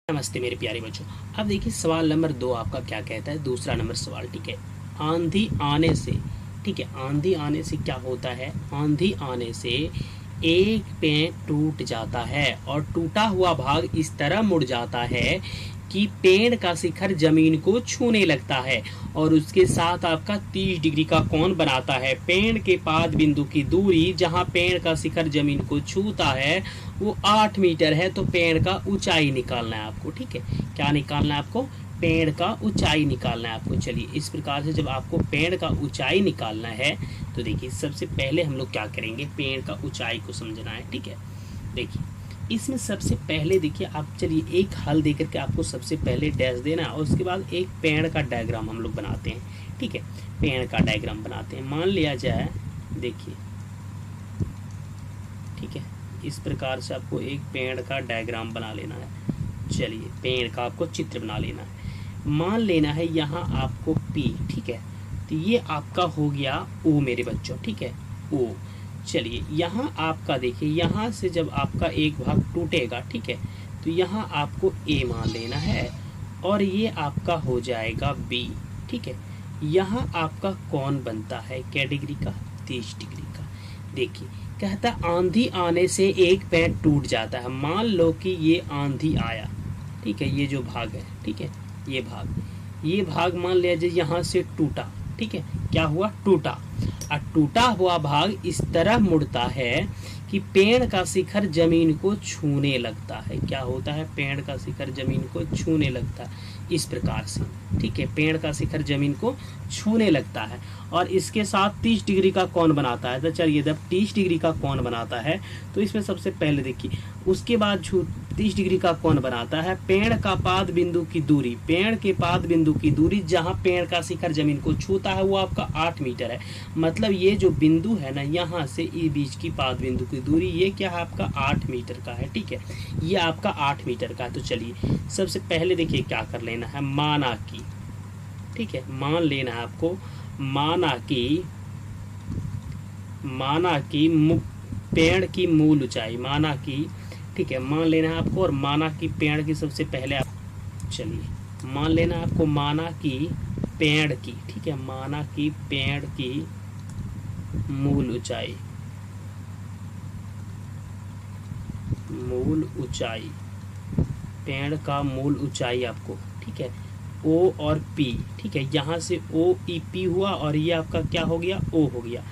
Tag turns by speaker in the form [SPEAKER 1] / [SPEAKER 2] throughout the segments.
[SPEAKER 1] नमस्ते मेरे प्यारे बच्चों। अब देखिए सवाल नंबर 2 आपका क्या कहता है। दूसरा नंबर सवाल, ठीक है। आंधी आने से, ठीक है, आंधी आने से क्या होता है। आंधी आने से एक पेड़ टूट जाता है और टूटा हुआ भाग इस तरह मुड़ जाता है कि पेड़ का शिखर जमीन को छूने लगता है और उसके साथ आपका 30 डिग्री का कोण बनाता है। पेड़ के पाद बिंदु की दूरी जहां पेड़ का शिखर जमीन को छूता है वो 8 मीटर है। तो पेड़ का ऊंचाई निकालना है आपको, ठीक है। क्या निकालना है आपको? पेड़ का ऊंचाई निकालना है आपको। चलिए, इस प्रकार से जब आपको पेड़ का ऊंचाई निकालना है तो देखिए सबसे पहले हम लोग क्या करेंगे, पेड़ का ऊंचाई को समझना है, ठीक है। देखिए इसमें सबसे पहले देखिए आप, चलिए एक हल देकर के आपको सबसे पहले डैश देना है और उसके बाद एक पेड़ का डायग्राम हम लोग बनाते हैं, ठीक है। पेड़ का डायग्राम बनाते हैं। मान लिया जाए, देखिए, ठीक है, इस प्रकार से आपको एक पेड़ का डायग्राम बना लेना है। चलिए पेड़ का आपको चित्र बना लेना है। मान लेना है यहाँ आपको P, ठीक है। तो ये आपका हो गया O मेरे बच्चों, ठीक है, O। चलिए यहाँ आपका देखिए, यहाँ से जब आपका एक भाग टूटेगा, ठीक है, तो यहाँ आपको A मान लेना है और ये आपका हो जाएगा B, ठीक है। यहाँ आपका कौन बनता है क्या डिग्री का? 30 डिग्री का। देखिए कहता आंधी आने से एक पेड़ टूट जाता है। मान लो कि ये आंधी आया, ठीक है, ये जो भाग है, ठीक है, ये भाग मान लिया जाए यहाँ से टूटा, ठीक है। क्या हुआ? टूटा। और टूटा हुआ भाग इस तरह मुड़ता है कि पेड़ का शिखर जमीन को छूने लगता है। क्या होता है? पेड़ का शिखर जमीन को छूने लगता है, इस प्रकार से, ठीक है। पेड़ का शिखर जमीन को छूने लगता है और इसके साथ 30 डिग्री का कोण बनाता है। तो चलिए जब 30 डिग्री का कोण बनाता है तो इसमें सबसे पहले देखिए, उसके बाद 30 डिग्री का कोण बनाता है। पेड़ का पाद बिंदु की दूरी, पेड़ के पाद बिंदु की दूरी जहां पेड़ का शिखर जमीन को छूता है वो आपका 8 मीटर है। मतलब ये जो बिंदु है ना, यहाँ से ये बीच की पाद बिंदु की दूरी, ये क्या है आपका 8 मीटर का है, ठीक है। ये आपका 8 मीटर का है। तो चलिए सबसे पहले देखिए क्या कर लेना है, माना की, ठीक है, मान लेना है आपको, माना की पेड़ की मूल ऊंचाई, माना की, ठीक है, मान लेना है आपको। और माना की पेड़ की सबसे पहले आप, चलिए मान लेना है आपको माना की पेड़ की, ठीक है, माना की पेड़ की मूल ऊंचाई, पेड़ का मूल ऊंचाई आपको, ठीक है, O और P, ठीक है। यहाँ से OEP हुआ और ये आपका क्या हो गया? O हो गया।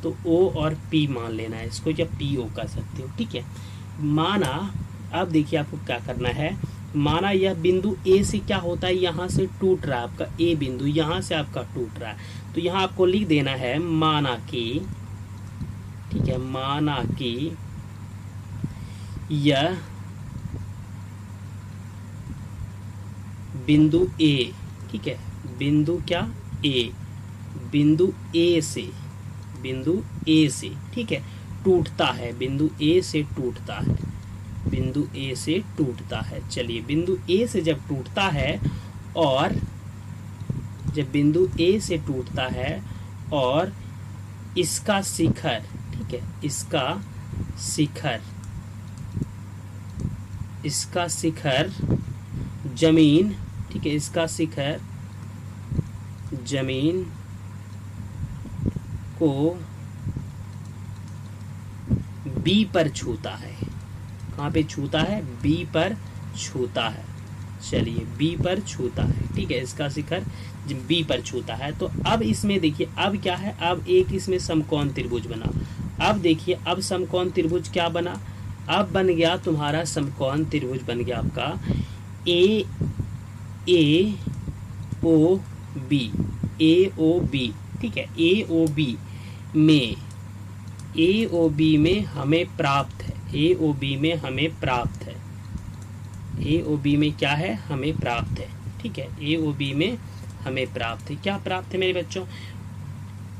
[SPEAKER 1] तो O और P मान लेना है इसको, या PO कर सकते हो, ठीक है। माना, अब देखिए आपको क्या करना है, माना यह बिंदु A से क्या होता है, यहाँ से टूट रहा है आपका A बिंदु, यहाँ से आपका टूट रहा है। तो यहाँ आपको लिख देना है माना की, ठीक है, माना की यह बिंदु A, ठीक है, बिंदु क्या? A, बिंदु A से, ठीक है, टूटता है, बिंदु A से टूटता है, बिंदु A से टूटता है। चलिए बिंदु A से जब टूटता है और जब बिंदु A से टूटता है और इसका शिखर, ठीक है, इसका शिखर जमीन, ठीक है, इसका शिखर जमीन को B पर छूता है। कहाँ पे छूता है? B पर छूता है। चलिए B पर छूता है, ठीक है, इसका शिखर B पर छूता है। तो अब इसमें देखिए, अब क्या है, अब एक इसमें समकोण त्रिभुज बना। अब देखिए, अब समकोण त्रिभुज क्या बना? अब बन गया तुम्हारा समकोण त्रिभुज, बन गया आपका AOB, ठीक है। AOB में हमें प्राप्त है, AOB में क्या है? हमें प्राप्त है, ठीक है। AOB में हमें प्राप्त है, क्या प्राप्त है मेरे बच्चों?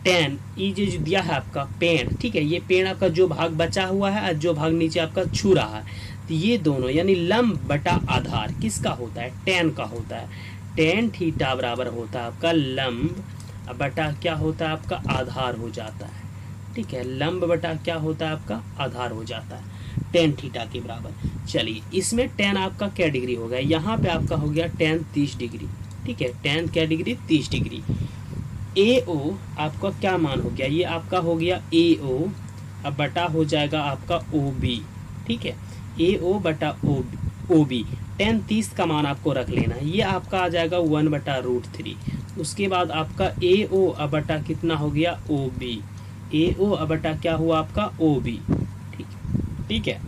[SPEAKER 1] tan, ये जो दिया है आपका पेड़, ठीक है, ये पेड़ आपका जो भाग बचा हुआ है और जो भाग नीचे आपका छू रहा है, तो ये दोनों यानी लंब बटा आधार किसका होता है? tan का होता है। tan थीटा बराबर होता है आपका लंब बटा क्या होता है आपका? आधार हो जाता है, ठीक है। लंब बटा क्या होता है आपका? आधार हो जाता है tan थीटा के बराबर। चलिए इसमें tan आपका क्या डिग्री हो गया, यहाँ पे आपका हो गया tan 30 डिग्री, ठीक है, tan क्या डिग्री 30 डिग्री। AO आपका क्या मान हो गया, ये आपका हो गया AO, अब बटा हो जाएगा आपका OB, ठीक है, AO बटा OB। tan 30 का मान आपको रख लेना है, ये आपका आ जाएगा 1/√3। उसके बाद आपका AO अब बटा कितना हो गया OB, AO अब बटा क्या हुआ आपका OB, ठीक है।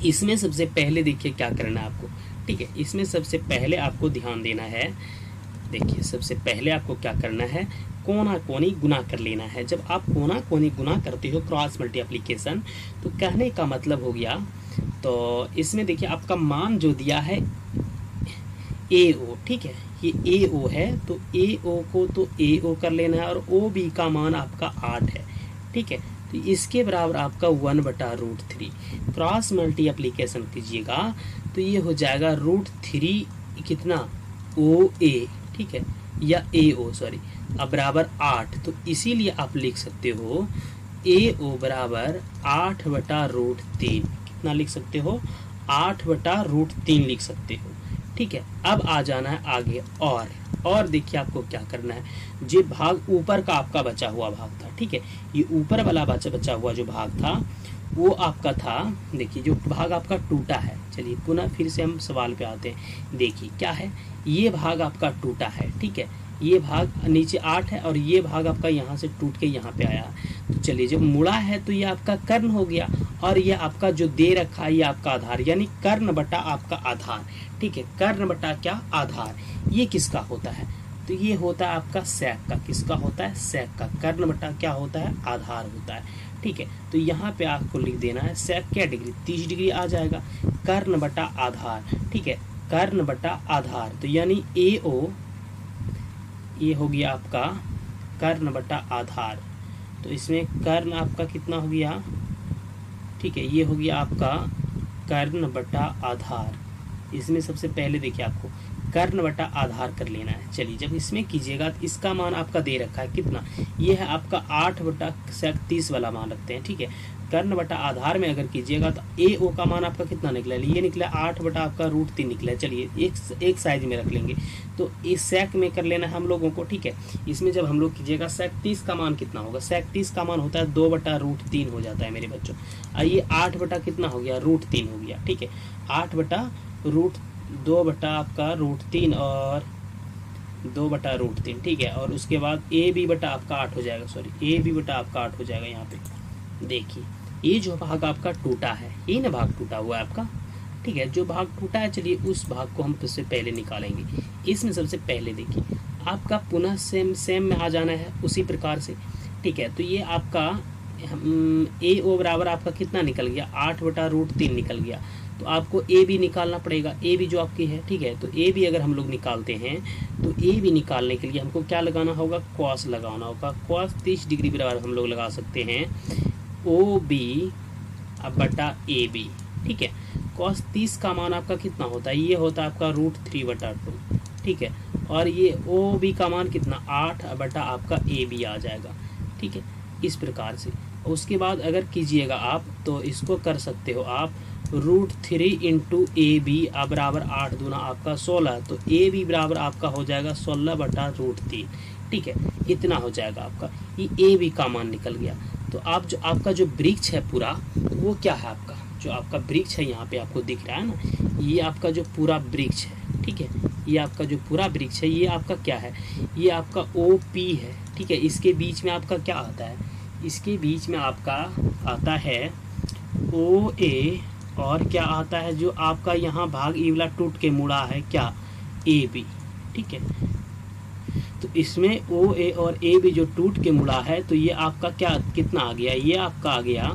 [SPEAKER 1] इसमें सबसे पहले देखिए क्या करना है आपको, ठीक है, इसमें सबसे पहले आपको ध्यान देना है, देखिए सबसे पहले आपको क्या करना है, कोना कोनी गुना कर लेना है। जब आप कोना कोनी गुना करते हो क्रॉस मल्टीप्लिकेशन, तो कहने का मतलब हो गया, तो इसमें देखिए आपका मान जो दिया है AO, ठीक है, ये AO है, तो AO को तो AO कर लेना है, और OB का मान आपका 8 है, ठीक है, तो इसके बराबर आपका 1/√3। क्रॉस मल्टीप्लिकेशन कीजिएगा तो ये हो जाएगा √3 कितना OA, ठीक है, या AO सॉरी, अब बराबर 8, तो इसीलिए आप लिख सकते हो AO बराबर 8/√3। कितना लिख सकते हो, 8/√3 लिख सकते हो, ठीक है। अब आ जाना है आगे, और देखिए आपको क्या करना है, जो भाग ऊपर का आपका बचा हुआ भाग था, ठीक है, ये ऊपर वाला बचा हुआ जो भाग था वो आपका था, देखिए जो भाग आपका टूटा है, चलिए पुनः फिर से हम सवाल पे आते हैं। देखिए क्या है, ये भाग आपका टूटा है, ठीक है, ये भाग नीचे 8 है और ये भाग आपका यहाँ से टूट के यहाँ पे आया। तो चलिए जब मुड़ा है तो ये आपका कर्ण हो गया, और ये आपका जो दे रखा है ये आपका आधार, यानी कर्ण बटा आपका आधार, ठीक है, कर्ण बटा क्या आधार। ये किसका होता है, तो ये होता है आपका सेक का। किसका होता है, सेक का। कर्ण बटा क्या होता है, आधार होता है, ठीक है। तो यहाँ पे आपको लिख देना है सेक क्या डिग्री 30 डिग्री आ जाएगा, कर्ण बटा आधार, ठीक है, कर्ण बटा आधार। तो यानी AO ये हो गया आपका कर्ण बटा आधार, तो इसमें कर्ण आपका कितना हो गया, ठीक है, ये हो गया आपका कर्ण बटा आधार। इसमें सबसे पहले देखिए आपको कर्ण बटा आधार कर लेना है। चलिए जब इसमें कीजिएगा तो इसका मान आपका दे रखा है कितना, ये है आपका 8/30 वाला मान रखते हैं, ठीक है। कर्ण बटा आधार में अगर कीजिएगा तो AO का मान आपका कितना निकला, ये निकला 8/√3 निकला है। चलिए एक साइज में रख लेंगे, तो इस सेक में कर लेना है हम लोगों को, ठीक है। इसमें जब हम लोग कीजिएगा सेक 30 का मान कितना होगा, सेक 30 का मान होता है 2/√3 हो जाता है मेरे बच्चों। आइए 8 बटा कितना हो गया, √3 हो गया, ठीक है, 8/2 बटा आपका √3 और 2/√3, ठीक है। और उसके बाद AB बटा आपका 8 हो जाएगा, सॉरी AB बटा आपका 8 हो जाएगा। यहाँ पे देखिए ये जो भाग आपका टूटा है, ये ना भाग टूटा हुआ है आपका, ठीक है, जो भाग टूटा है, चलिए उस भाग को हम सबसे पहले निकालेंगे। इसमें सबसे पहले देखिए आपका पुनः सेम में आ जाना है उसी प्रकार से, ठीक है। तो ये आपका AO बराबर आपका कितना निकल गया, 8/√3 निकल गया। तो आपको AB निकालना पड़ेगा, AB जो आपकी है, ठीक है। तो AB अगर हम लोग निकालते हैं तो AB निकालने के लिए हमको क्या लगाना होगा, कॉस लगाना होगा। कॉस 30 डिग्री बराबर हम लोग लगा सकते हैं OB बटा AB, ठीक है। कॉस 30 का मान आपका कितना होता है, ये होता है आपका √3/2, ठीक है। और ये OB का मान कितना 8 बटा आपका AB आ जाएगा, ठीक है, इस प्रकार से। उसके बाद अगर कीजिएगा आप तो इसको कर सकते हो आप √3 इंटू AB बराबर 8 दूना आपका 16, तो AB बराबर आपका हो जाएगा 16/√3, ठीक है, इतना हो जाएगा आपका। ये AB का मान निकल गया। तो आप जो आपका जो वृक्ष है पूरा, वो क्या है आपका, जो आपका वृक्ष है यहाँ पे आपको दिख रहा है ना, ये आपका जो पूरा वृक्ष है, ठीक है, ये आपका जो पूरा वृक्ष है, ये आपका क्या है, ये आपका OP है, ठीक है। इसके बीच में आपका क्या आता है, इसके बीच में आपका आता है OA, और क्या आता है जो आपका यहाँ भाग ई वाला टूट के मुड़ा है क्या, AB, ठीक है। तो इसमें OA और AB जो टूट के मुड़ा है, तो ये आपका क्या कितना आ गया, ये आपका आ गया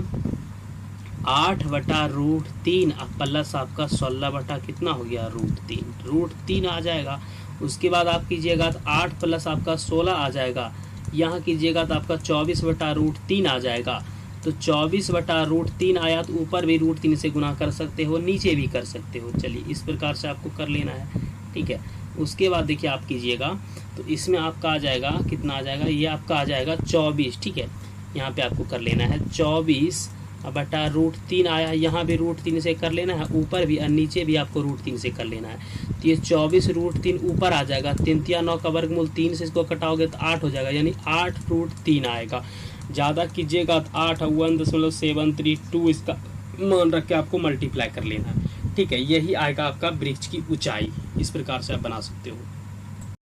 [SPEAKER 1] 8/√3 प्लस आपका 16 बटा कितना हो गया √3 आ जाएगा। उसके बाद आप कीजिएगा तो 8 प्लस आपका 16 आ जाएगा, यहाँ कीजिएगा तो आपका 24/√3 आ जाएगा। तो 24/√3 आया तो ऊपर भी √3 से गुना कर सकते हो, नीचे भी कर सकते हो। चलिए इस प्रकार से आपको कर लेना है, ठीक है। उसके बाद देखिए आप कीजिएगा तो इसमें आपका आ जाएगा कितना आ जाएगा, ये आपका आ जाएगा 24, ठीक है। यहाँ पे आपको कर लेना है 24 बटा √3 आया है, यहाँ भी √3 से कर लेना है, ऊपर भी और नीचे भी आपको √3 से कर लेना है। तो ये 24√3 ऊपर आ जाएगा, 3×9 का वर्गमूल 3 से इसको कटाओगे तो 8 हो जाएगा, यानी 8√3 आएगा। ज़्यादा कीजिएगा तो 8 1.732 इसका मान रख के आपको मल्टीप्लाई कर लेना है। ठीक है, यही आएगा आपका वृक्ष की ऊंचाई। इस प्रकार से आप बना सकते हो।